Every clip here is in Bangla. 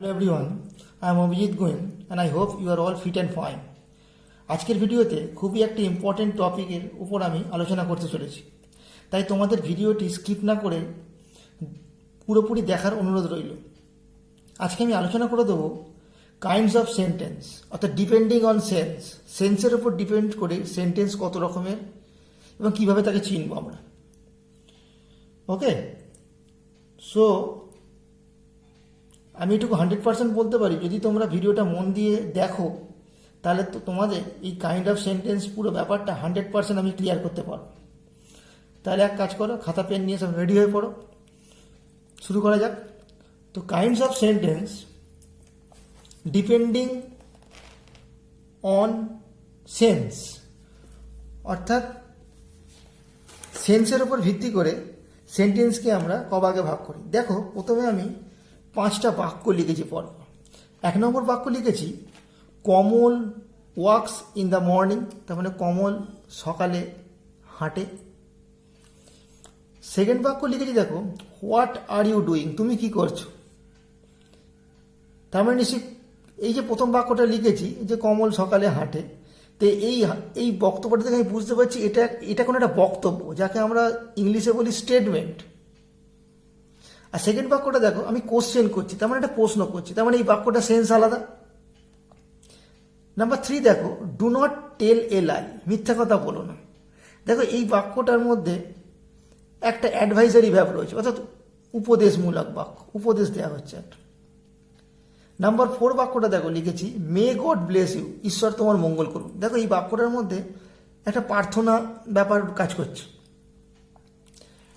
Hello everyone, I am Abhijit Goen and I hope you are all fit and fine. আজকের ভিডিওতে খুবই একটি ইম্পর্টেন্ট টপিকের উপর আমি আলোচনা করতে চলেছি, তাই তোমাদের ভিডিওটি স্কিপ না করে পুরোপুরি দেখার অনুরোধ রইল। আজকে আমি আলোচনা করে দেবো কাইন্ডস অফ সেন্টেন্স, অর্থাৎ ডিপেন্ডিং অন সেন্স, সেন্সের উপর ডিপেন্ড করে সেন্টেন্স কত রকমের এবং কীভাবে তাকে চিনব আমরা। ওকে, সো আমি এটুকু 100% বলতে পারি, যদি তোমরা ভিডিওটা মন দিয়ে দেখো তাহলে তো তোমাদের এই কাইন্ড অফ সেন্টেন্স পুরো ব্যাপারটা 100% আমি ক্লিয়ার করতে পারবো। তাহলে এক কাজ করো, খাতা পেন নিয়ে সব রেডি হয়ে পড়ো, শুরু করা যাক। তো kinds of sentence depending on sense, অর্থাৎ সেন্সের উপর ভিত্তি করে সেন্টেন্সকে আমরা কভাগে ভাগ করি। দেখো, প্রথমে আমি 5টা বাক্য লিখেছি পরপর। 1 নম্বর বাক্য লিখেছি কমল ওয়াক্স ইন দ্য মর্নিং, তার মানে কমল সকালে হাঁটে। সেকেন্ড বাক্য লিখেছি দেখো হোয়াট আর ইউ ডুইং, তুমি কি করছো। তার মানে নিশ্চয়ই এই যে প্রথম বাক্যটা লিখেছি যে কমল সকালে হাঁটে, তো এই বক্তব্যটা থেকে আমি বুঝতে পারছি এটা কোনো একটা বক্তব্য, যাকে আমরা ইংলিশে বলি স্টেটমেন্ট। আর সেকেন্ড বাক্যটা দেখো আমি কোশ্চেন করছি, তার মানে একটা প্রশ্ন করছি, তার মানে এই বাক্যটা সেন্স আলাদা। নাম্বার 3 দেখো ডু নট টেল এ লাই, মিথ্যা কথা বলো না। দেখো এই বাক্যটার মধ্যে একটা অ্যাডভাইজারি ভাব রয়েছে, অর্থাৎ উপদেশমূলক বাক্য, উপদেশ দেওয়া হচ্ছে একটা। নাম্বার 4 বাক্যটা দেখো লিখেছি মে গড ব্লেস ইউ, ঈশ্বর তোমার মঙ্গল করুন। দেখো এই বাক্যটার মধ্যে একটা প্রার্থনা ব্যাপার কাজ করছে।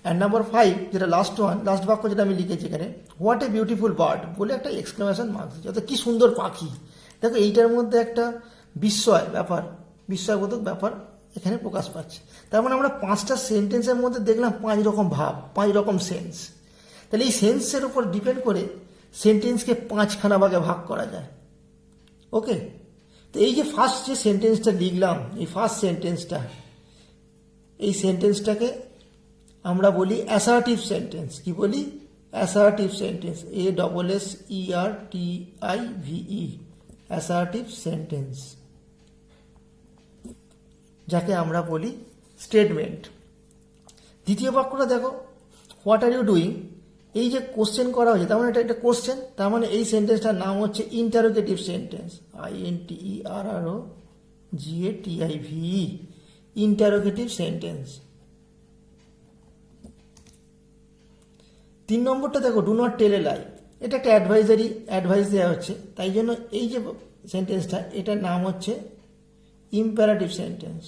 অ্যান্ড নাম্বার 5 যেটা লাস্ট বাক্য যেটা আমি লিখেছি এখানে হোয়াট এ বিউটিফুল বার্ড বলে একটা এক্সক্লামেশন মার্ক দিচ্ছে, অর্থাৎ কি সুন্দর পাখি। দেখো এইটার মধ্যে একটা বিস্ময়বোধক ব্যাপার এখানে প্রকাশ পাচ্ছে। তার মানে আমরা 5টা সেন্টেন্সের মধ্যে দেখলাম 5 রকম ভাব, 5 রকম সেন্স। তাহলে এই সেন্সের উপর ডিপেন্ড করে সেন্টেন্সকে 5খানা ভাগে ভাগ করা যায়। ওকে, তো এই যে ফার্স্ট যে সেন্টেন্সটা লিখলাম, এই ফার্স্ট সেন্টেন্সটা, এই সেন্টেন্সটাকে আমরা বলি অ্যাসার্টিভ সেন্টেন্স। কি বলি? Assertive sentence, ASSERTIVE, assertive sentence, যাকে আমরা বলি স্টেটমেন্ট। দ্বিতীয় বাক্যটা দেখো হোয়াট আর ইউ ডুইং, এই যে কোশ্চেন করা হয়েছে, তার মানে এটা একটা কোশ্চেন, তার মানে এই সেন্টেন্সটার নাম হচ্ছে interrogative sentence, INTERROGATIVE, interrogative sentence. 3 নম্বরটা দেখো ডু নট টেল এ লাই, এটা একটা অ্যাডভাইস দেওয়া হচ্ছে, তাই জন্য এই যে সেন্টেন্সটা এটার নাম হচ্ছে ইম্পারেটিভ সেন্টেন্স।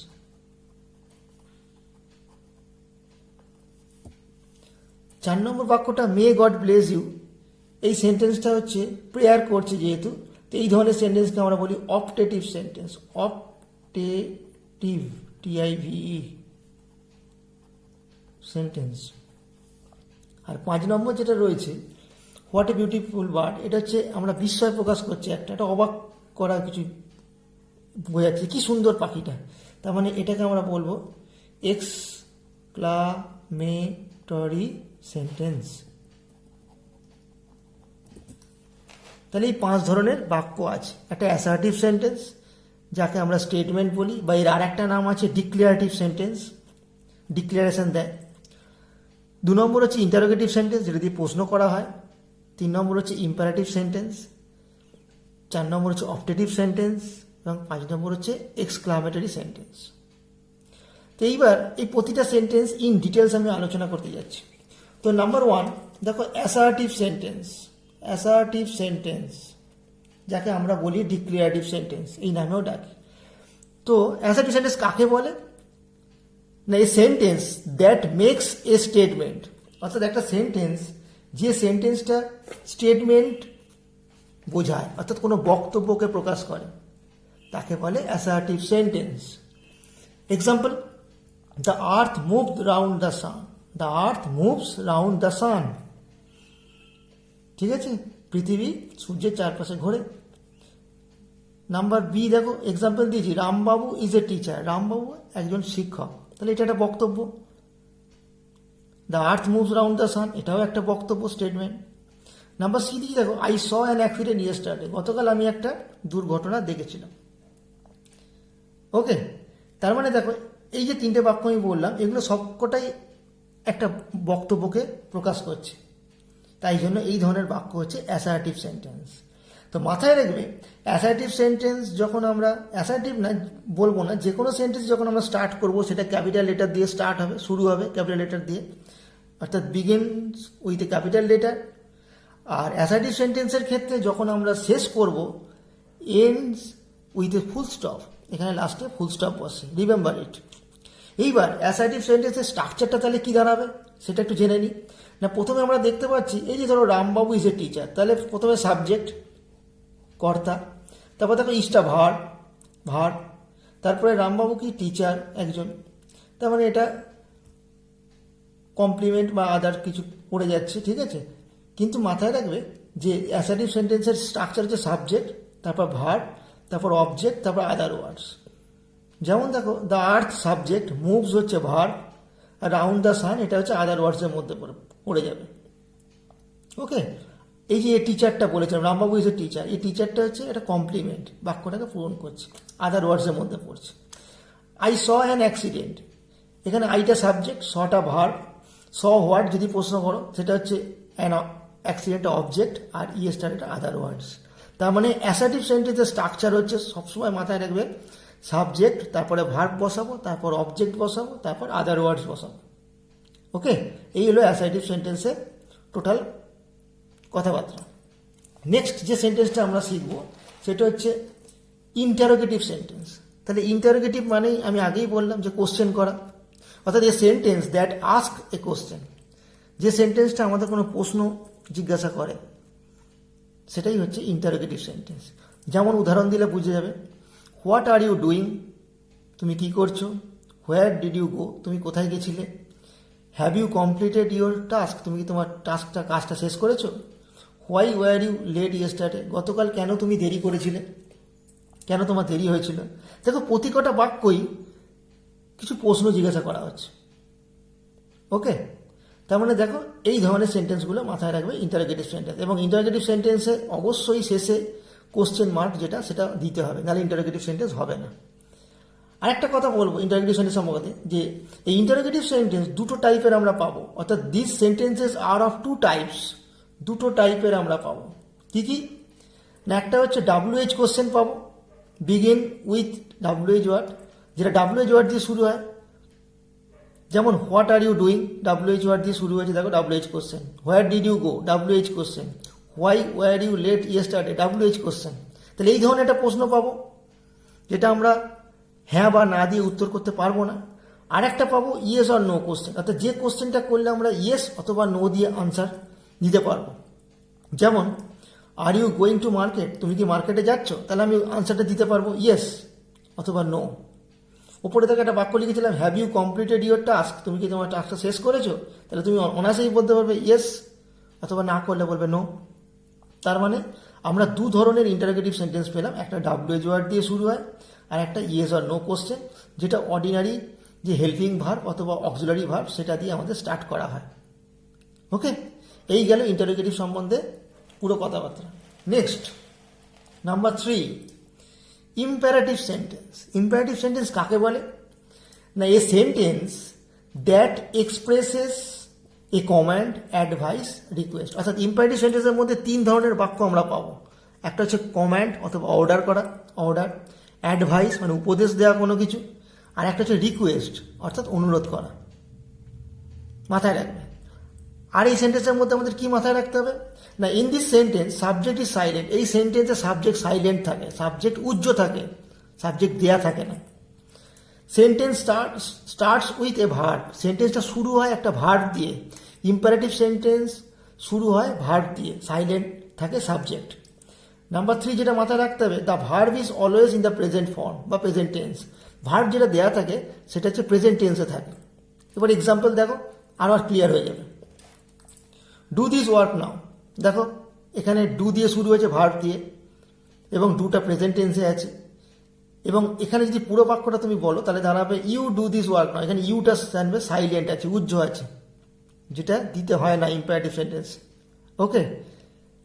4 নম্বর বাক্যটা মে গড ব্লেস ইউ, এই সেন্টেন্সটা হচ্ছে প্রেয়ার করছে যেহেতু, তো এই ধরনের সেন্টেন্সকে আমরা বলি optative sentence, optative TIVE sentence. আর 5 নম্বর যেটা রয়েছে হোয়াট এ বিউটিফুল বার্ড, এটা হচ্ছে আমরা বিস্ময় প্রকাশ করছি, একটা অবাক করা কিছু বোঝাচ্ছে, কি সুন্দর পাখিটা। তার মানে এটাকে আমরা বলবো এক্সক্লামেটরি সেন্টেন্স। তাহলে এই 5 ধরনের বাক্য আছে। একটা অ্যাসার্টিভ সেন্টেন্স, যাকে আমরা স্টেটমেন্ট বলি, বা এর আর একটা নাম আছে ডিক্লারেটিভ সেন্টেন্স, ডিক্লারেশন দেয়। 2 নম্বর হচ্ছে ইন্টারোগেটিভ সেন্টেন্স, যেটা দিয়ে প্রশ্ন করা হয়। 3 নম্বর হচ্ছে ইম্পারেটিভ সেন্টেন্স। 4 নম্বর হচ্ছে অপটেটিভ সেন্টেন্স এবং 5 নম্বর হচ্ছে এক্সক্লামেটরি সেন্টেন্স। তো এইবার এই প্রতিটা সেন্টেন্স ইন ডিটেলস আমি আলোচনা করতে যাচ্ছি। তো নাম্বার 1 দেখো অ্যাসার্টিভ সেন্টেন্স, যাকে আমরা বলি ডিক্লারেটিভ সেন্টেন্স, এই নামেও ডাকি। তো অ্যাসার্টিভ সেন্টেন্স কাকে বলে না, a sentence that makes a statement, অর্থাৎ একটা সেন্টেন্স যে সেন্টেন্সটা স্টেটমেন্ট বোঝায়, অর্থাৎ কোনো বক্তব্যকে প্রকাশ করে, তাকে বলে assertive sentence. Example, the earth moved round the sun, the earth moves round the sun. ঠিক আছে, পৃথিবী সূর্যের চারপাশে ঘোরে। নাম্বার বি দেখো এক্সাম্পল দিয়েছি রামবাবু ইজ এ টিচার, রামবাবু একজন শিক্ষক, তাহলে এটা একটা বক্তব্য। The earth moves round the sun, এটাও একটা বক্তব্য, স্টেটমেন্ট। নাম্বার সি দিকে দেখো, I saw an accident yesterday, গতকাল আমি একটা দুর্ঘটনা দেখেছিলাম। ওকে, তার মানে দেখো এই যে তিনটে বাক্য আমি বললাম, এগুলো সবকটাই একটা বক্তব্যকে প্রকাশ করছে, তাই জন্য এই ধরনের বাক্য হচ্ছে অ্যাসার্টিভ সেন্টেন্স। তো মাথায় রাখবে, অ্যাসার্টিভ সেন্টেন্স যখন আমরা, অ্যাসার্টিভ না বলবো না, যে কোনো সেন্টেন্স যখন আমরা স্টার্ট করব সেটা ক্যাপিটাল লেটার দিয়ে স্টার্ট হবে, শুরু হবে ক্যাপিটাল লেটার দিয়ে, অর্থাৎ begins with a capital letter. আর অ্যাসার্টিভ সেন্টেন্সের ক্ষেত্রে যখন আমরা শেষ করব, ends with a full stop, এখানে লাস্টে ফুল স্টপ বসে, রিমেম্বার ইট। এইবার অ্যাসার্টিভ সেন্টেন্সের স্ট্রাকচারটা তাহলে কী দাঁড়াবে সেটা একটু জেনে নিই। না, প্রথমে আমরা দেখতে পাচ্ছি এই যে ধরো রামবাবু ইজ এ টিচার, তাহলে প্রথমে সাবজেক্ট কর্তা, তারপর দেখো ইজটা ভার, তারপরে রামবাবু কি টিচার একজন, তার মানে এটা কমপ্লিমেন্ট বা আদার কিছু পড়ে যাচ্ছে, ঠিক আছে। কিন্তু মাথায় রাখবে যে অ্যাসার্টিভ সেন্টেন্সের স্ট্রাকচার হচ্ছে সাবজেক্ট, তারপর ভার, তারপর অবজেক্ট, তারপর আদার ওয়ার্ডস। যেমন দেখো দ্য আর্থ সাবজেক্ট, মুভস হচ্ছে ভার, আর রাউন্ড দ্য সান এটা হচ্ছে আদার ওয়ার্ডসের মধ্যে পড়ে যাবে। ওকে, এই যে টিচারটা বলেছিলাম, রামবাবু ইজ এ টিচার, এই টিচারটা হচ্ছে একটা কমপ্লিমেন্ট, বাক্যটাকে পূরণ করছে, আদার ওয়ার্ডসের মধ্যে পড়ছে। আই স অ্যান অ্যাক্সিডেন্ট, এখানে আইটা সাবজেক্ট, সটা ভার, স হোয়াট যদি প্রশ্ন করো সেটা হচ্ছে অ্যান অ্যাক্সিডেন্ট অবজেক্ট, আর ইএসটার এটা আদার ওয়ার্ডস। তার মানে অ্যাসার্টিভ সেন্টেন্সের স্ট্রাকচার হচ্ছে সবসময় মাথায় রাখবে সাবজেক্ট, তারপরে ভার্ব বসাবো, তারপর অবজেক্ট বসাবো, তারপর আদার ওয়ার্ডস বসাবো। ওকে, এই হলো অ্যাসার্টিভ সেন্টেন্সের টোটাল কথাবার্তা। নেক্সট যে সেন্টেন্সটা আমরা শিখব সেটা হচ্ছে ইন্টারোগেটিভ সেন্টেন্স। তাহলে ইন্টারোগেটিভ মানেই আমি আগেই বললাম যে কোশ্চেন করা, অর্থাৎ এ sentence that ask a question, যে সেন্টেন্সটা আমাদের কোনো প্রশ্ন জিজ্ঞাসা করে সেটাই হচ্ছে ইন্টারোগেটিভ সেন্টেন্স। যেমন উদাহরণ দিলে বুঝে যাবে, হোয়াট আর ইউ ডুইং, তুমি কি করছো, হোয়ার ডিড ইউ গো, তুমি কোথায় গেছিলে, have you completed your task, তুমি কি তোমার কাজটা শেষ করেছো, why were you late yesterday, গতকাল কেন তুমি দেরি করেছিলে, কেন তোমার দেরি হয়েছিল। দেখো প্রতি কটা বাক্যই কিছু প্রশ্ন জিজ্ঞাসা করা হচ্ছে। ওকে, তার মানে দেখো এই ধরনের সেন্টেন্সগুলো মাথায় রাখবে ইন্টারোগেটিভ সেন্টেন্স, এবং ইন্টারোগেটিভ সেন্টেন্সে অবশ্যই শেষে কোশ্চেন মার্ক যেটা সেটা দিতে হবে, নাহলে ইন্টারোগেটিভ সেন্টেন্স হবে না। আরেকটা কথা বলবো ইন্টারোগেটিভ সেন্টেন্স সম্পর্কে, যে এই ইন্টারোগেটিভ সেন্টেন্স দুটো টাইপের আমরা পাবো, অর্থাৎ this sentences are of two types, দুটো টাইপের আমরা পাবো। কি কি না, একটা হচ্ছে WH কোশ্চেন পাবো, বিগিন উইথ WH ওয়ার্ড, যেটা WH ওয়ার্ড দিয়ে শুরু হয়। যেমন what are you doing, WH word দিয়ে শুরু হয়েছে, দেখো WH question. Where did you go, WH question. Why were you late yesterday, WH question. তাহলে এই ধরনের একটা প্রশ্ন পাবো যেটা আমরা হ্যাঁ বা না দিয়ে উত্তর করতে পারবো না। আর একটা পাবো ইয়েস অর নো কোশ্চেন, অর্থাৎ যে কোশ্চেনটা করলে আমরা ইয়েস অথবা নো দিয়ে আনসার দিতে পারবো। যেমন are you going to market, তুমি কি মার্কেটে যাচ্ছ, তাহলে আমি আনসারটা দিতে পারবো ইয়েস অথবা নো। ওপরে থেকে একটা বাক্য লিখেছিলাম, have you completed your task, তুমি কি তোমার টাস্কটা শেষ করেছো, তাহলে তুমি অনায়াসেই বলতে পারবে ইয়েস, অথবা না করলে বলবে নো। তার মানে আমরা দু ধরনের ইন্টারোগেটিভ সেন্টেন্স পেলাম, একটা WH ওয়ার্ড দিয়ে শুরু হয়, আর একটা ইয়েস অর নো কোশ্চেন, যেটা অর্ডিনারি যে হেল্পিং ভার্ব অথবা অক্সিলারি ভার্ব সেটা দিয়ে আমাদের স্টার্ট করা হয়। ওকে, এই গেল ইন্টারোগেটিভ সম্বন্ধে পুরো কথাবার্তা। Next number 3, imperative sentence. Imperative sentence কাকে বলে না, a sentence that expresses A command, advice, request. অর্থাৎ ইম্পারেটিভ সেন্টেন্সের মধ্যে তিন ধরনের বাক্য আমরা পাবো। একটা হচ্ছে কমান্ড অথবা অর্ডার করা, অর্ডার, অ্যাডভাইস মানে উপদেশ দেওয়া কোনো কিছু, আর একটা হচ্ছে রিকোয়েস্ট অর্থাৎ অনুরোধ করা। মাথায় রাখবে। আর এই সেন্টেন্সের মধ্যে আমাদের কি মাথায় রাখতে হবে না, in this sentence subject is silent. এই সেন্টেন্সে সাবজেক্ট সাইলেন্ট থাকে, সাবজেক্ট উজ্জ্ব থাকে, সাবজেক্ট দেয়া থাকে না। Sentence starts with a verb, সেন্টেন্সটা শুরু হয় একটা ভার্ব দিয়ে। ইম্পারেটিভ সেন্টেন্স শুরু হয় ভার্ব দিয়ে, সাইলেন্ট থাকে সাবজেক্ট। নাম্বার 3 যেটা মাথায় রাখতে হবে, the verb is always in the present form বা প্রেজেন্ট টেন্স। ভার্ব যেটা দেয়া থাকে সেটা হচ্ছে প্রেজেন্ট টেন্সে থাকে। এবার এক্সাম্পল দেখো, আরও ক্লিয়ার হয়ে যাবে। ডু দিস ওয়ার্ক নাও, দেখো এখানে ডু দিয়ে শুরু হয়েছে ভার্ব দিয়ে, এবং ডুটা প্রেজেন্ট টেন্সে আছে। এবং এখানে যদি পুরো বাক্যটা তুমি বলো তাহলে দাঁড়াবে you do this work now. এখানে ইউটা জানবে সাইলেন্ট আছে, উজ্জ্ব আছে, যেটা দিতে হয় না ইম্পারেটিভ সেন্টেন্স। ওকে,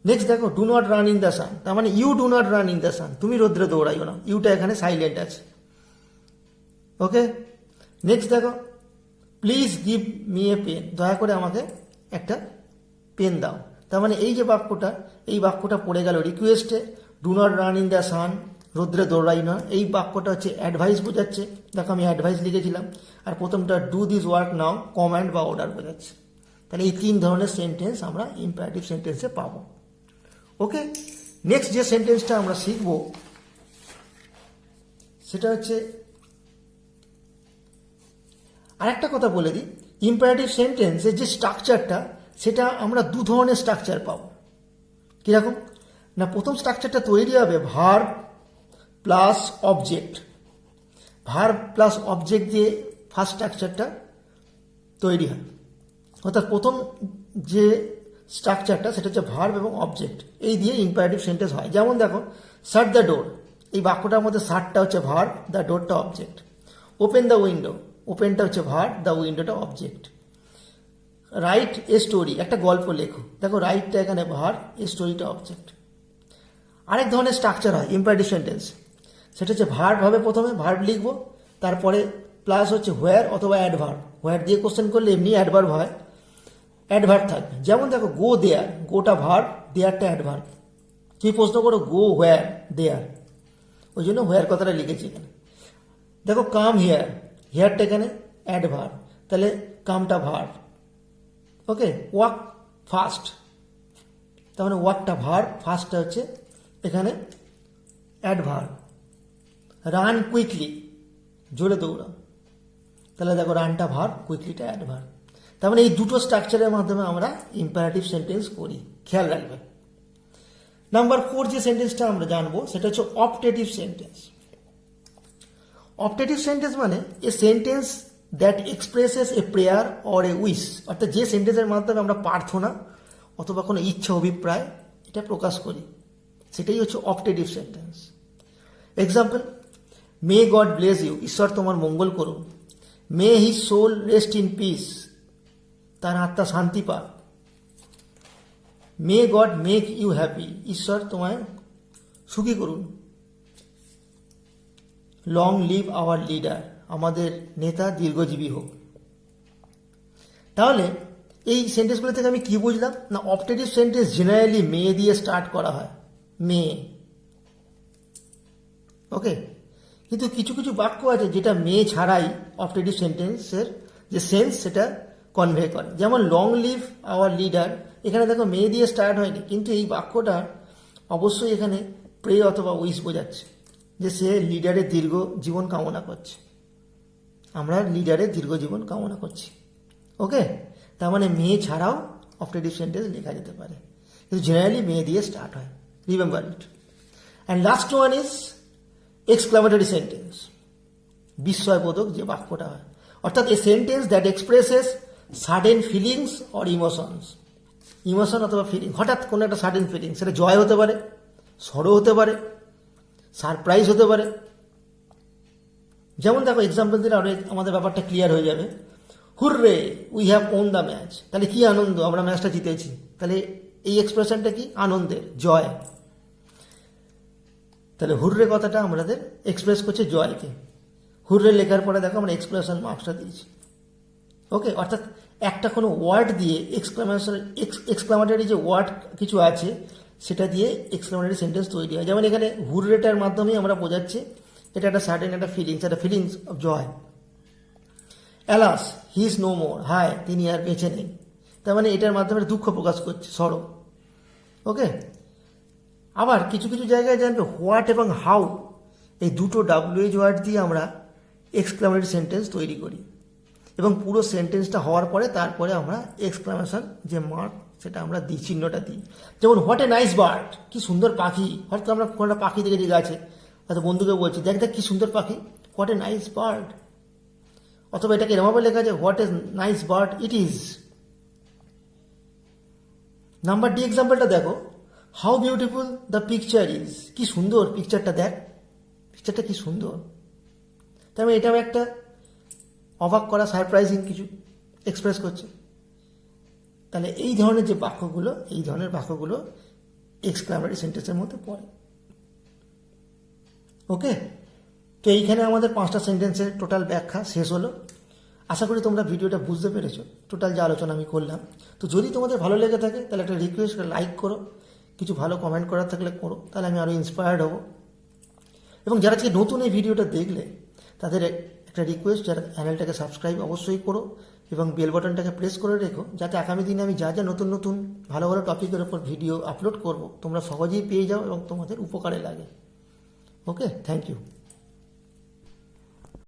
নেক্সট দেখো, do not run in the sun, তার মানে you do not run in the sun, তুমি রোদ্রে দৌড়াইও না, ইউটা এখানে সাইলেন্ট আছে। ওকে, নেক্সট দেখো, please give me a pen, দয়া করে আমাকে একটা পেন দাও। তার মানে এই যে বাক্যটা, এই বাক্যটা পড়ে গেল রিকোয়েস্টে, do not run in the sun, রোদ্রে দৌড়াই না, এই বাক্যটা হচ্ছে অ্যাডভাইস বোঝাচ্ছে, দেখো আমি অ্যাডভাইস লিখেছিলাম। আর প্রথমটা do this work now, command বা অর্ডার বোঝাচ্ছে। তাহলে এই তিন ধরনের সেন্টেন্স আমরা ইম্পারেটিভ সেন্টেন্সে পাবো। ওকে, নেক্সট যে সেন্টেন্সটা আমরা শিখব সেটা হচ্ছে, আরেকটা কথা বলে দিই, ইম্পারেটিভ সেন্টেন্সের যে স্ট্রাকচারটা, সেটা আমরা দু ধরনের স্ট্রাকচার পাবো। কিরকম না, প্রথম স্ট্রাকচারটা তৈরি হবে verb plus object, verb plus object দিয়ে ফার্স্ট স্ট্রাকচারটা তৈরি হয়। অর্থাৎ প্রথম যে স্ট্রাকচারটা সেটা হচ্ছে ভার্ব এবং অবজেক্ট, এই দিয়ে ইম্পারেটিভ সেন্টেন্স হয়। যেমন দেখো, শাট দ্য ডোর, এই বাক্যটার মধ্যে শাটটা হচ্ছে ভার্ব, দ্য ডোরটা অবজেক্ট। ওপেন দ্য উইন্ডো, ওপেনটা হচ্ছে ভার্ব, দ্য উইন্ডোটা অবজেক্ট। রাইট এ স্টোরি, একটা গল্প লেখো, দেখো রাইটটা এখানে ভার্ব, এ স্টোরিটা অবজেক্ট। আরেক ধরনের স্ট্রাকচার হয় ইম্পারেটিভ সেন্টেন্স, সেটা হচ্ছে ভার্ব হবে প্রথমে, ভার্ব লিখবো, তারপরে প্লাস হচ্ছে হোয়ার অথবা অ্যাডভার্ব, হোয়ার দিয়ে কোশ্চেন করলে এমনি অ্যাডভার্ব হয়, অ্যাডভার্ব থাকবে। যেমন দেখো, গো দেয়ার, গোটা ভার্ব, দেয়ারটা অ্যাডভার্ব। তুমি প্রশ্ন করো গো হোয়ার দেয়ার, ওই জন্য হোয়ার কথাটা লিখেছি এখানে। দেখো কাম হিয়ার, হিয়ারটা এখানে অ্যাডভার্ব, তাহলে কামটা ভার্ব। ওকে, ওয়াক ফাস্ট, তার মানে ওয়াকটা ভার্ব, ফাস্টটা হচ্ছে এখানে অ্যাডভার্ব। রান কুইকলি, জোরে দৌড়াও, তাহলে দেখো রানটা ভার্ব, কুইকলিটা অ্যাডভার্ব। তার মানে এই দুটো স্ট্রাকচারের মাধ্যমে আমরা ইম্পারেটিভ সেন্টেন্স করি, খেয়াল রাখবে। নাম্বার 4 যে সেন্টেন্সটা আমরা জানবো সেটা হচ্ছে অপটেটিভ সেন্টেন্স। অপটেটিভ সেন্টেন্স মানে এ sentence that expresses a prayer or a wish, অর্থাৎ যে সেন্টেন্সের মাধ্যমে আমরা প্রার্থনা অথবা কোনো ইচ্ছা অভিপ্রায় এটা প্রকাশ করি, সেটাই হচ্ছে optative sentence. Example, may God bless you, ঈশ্বর তোমার মঙ্গল করুন। May his soul rest in peace, তার আত্মা শান্তি পাক। May God make you happy, ঈশ্বর তোমায় সুখী করুন। লং লিভ আওয়ার লিডার, আমাদের নেতা দীর্ঘজীবী হোক। তাহলে এই সেন্টেন্সগুলো থেকে আমি কি বুঝলাম না, অপটেটিভ সেন্টেন্স জেনারেলি মে দিয়ে স্টার্ট করা হয়, মে। ওকে, কিন্তু কিছু কিছু বাক্য আছে যেটা মে ছাড়াই অপটেটিভ সেন্টেন্সের যে সেন্স সেটা কনভে করে। যেমন লং লিভ আওয়ার লিডার, এখানে দেখো মে দিয়ে স্টার্ট হয়নি, কিন্তু এই বাক্যটা অবশ্যই এখানে প্রে অথবা উইশ বোঝাচ্ছে, যে সে লিডারের দীর্ঘ জীবন কামনা করছে, আমরা লিডারের দীর্ঘ জীবন কামনা করছি। ওকে, তার মানে মে ছাড়াও অপটেটিভ সেন্টেন্স লেখা যেতে পারে, কিন্তু জেনারেলি মে দিয়ে স্টার্ট হয়, remember it. And last one is exclamatory sentence, বিস্ময়বোধক যে বাক্যটা হয়, অর্থাৎ এ sentence that expresses sudden feelings or emotions, emotion অথবা ফিলিং, হঠাৎ কোনো একটা সাডেন ফিলিং, সেটা জয় হতে পারে, সরো হতে পারে, সারপ্রাইজ হতে পারে। যেমন দেখো, এক্সাম্পল দিলে আরো আমাদের ব্যাপারটা ক্লিয়ার হয়ে যাবে। Hurray we have won the match, তাহলে কি আনন্দ, আমরা ম্যাচটা জিতেছি, তাহলে এই এক্সপ্রেশনটা কি, আনন্দের, জয়। তাহলে হুররে কথাটা আমাদের এক্সপ্রেস করছে জয়কে। হুররে লেখার পরে দেখো আমরা এক্সপ্রেশন মার্কসটা দিয়েছি। ওকে, অর্থাৎ একটা কোনো ওয়ার্ড দিয়ে এক্সক্লামেটরি যে ওয়ার্ড কিছু আছে সেটা দিয়ে এক্সক্লামেটরি সেন্টেন্স তৈরি হয়। যেমন এখানে হুররেটার মাধ্যমেই আমরা বোঝাচ্ছি এটা একটা সার্টেন একটা feelings of joy. Alas he is no more, হায় তিনি আর বেঁচে নেই, তার মানে এটার মাধ্যমে দুঃখ প্রকাশ করছে, সরো। ওকে, আবার কিছু কিছু জায়গায় জানবে হোয়াট এবং হাউ, এই দুটো WH ওয়ার্ড দিয়ে আমরা এক্সক্লামেটরি সেন্টেন্স তৈরি করি, এবং পুরো সেন্টেন্সটা হওয়ার পরে তারপরে আমরা এক্সক্লামেশন যে মার্ক সেটা আমরা দিই, চিহ্নটা দিই। যেমন হোয়াট এ নাইস বার্ড, কি সুন্দর পাখি, হয়তো আমরা কোনো একটা পাখি দেখেছি গাছে, হয়তো বন্ধুকে বলছি দেখ দেখ কি সুন্দর পাখি, হোয়াট এ নাইস বার্ড। অথবা এটাকে এরমভাবে লেখা যায় what a nice bird it is. Number D এক্সাম্পলটা দেখো, how beautiful the picture is, কি সুন্দর পিকচারটা, দেখ পিকচারটা কি সুন্দর। তার মানে এটাও একটা অবাক করা, সারপ্রাইজিং কিছু এক্সপ্রেস করছে। তাহলে এই ধরনের যে বাক্যগুলো, এই ধরনের বাক্যগুলো এক্সক্লামেটরি সেন্টেন্সের মধ্যে পড়ে। ওকে, তো এইখানে আমাদের 5টা সেন্টেন্সের টোটাল ব্যাখ্যা শেষ হলো। আশা করি তোমরা ভিডিওটা বুঝতে পেরেছো, টোটাল যে আলোচনা আমি করলাম। তো যদি তোমাদের ভালো লেগে থাকে তাহলে একটা রিকোয়েস্ট, লাইক করো, কিছু ভালো কমেন্ট করার থাকলে করো, তাহলে আমি আরও ইন্সপায়ার্ড হব। এবং যারা আজকে নতুন এই ভিডিওটা দেখলে তাদের একটা রিকোয়েস্ট, যারা চ্যানেলটাকে সাবস্ক্রাইব অবশ্যই করো এবং বেল বাটনটাকে প্রেস করে রেখো, যাতে আগামী দিনে আমি যা যা নতুন নতুন ভালো ভালো টপিকের ওপর ভিডিও আপলোড করব তোমরা সহজেই পেয়ে যাও এবং তোমাদের উপকারে লাগে। ওকে, থ্যাংক ইউ।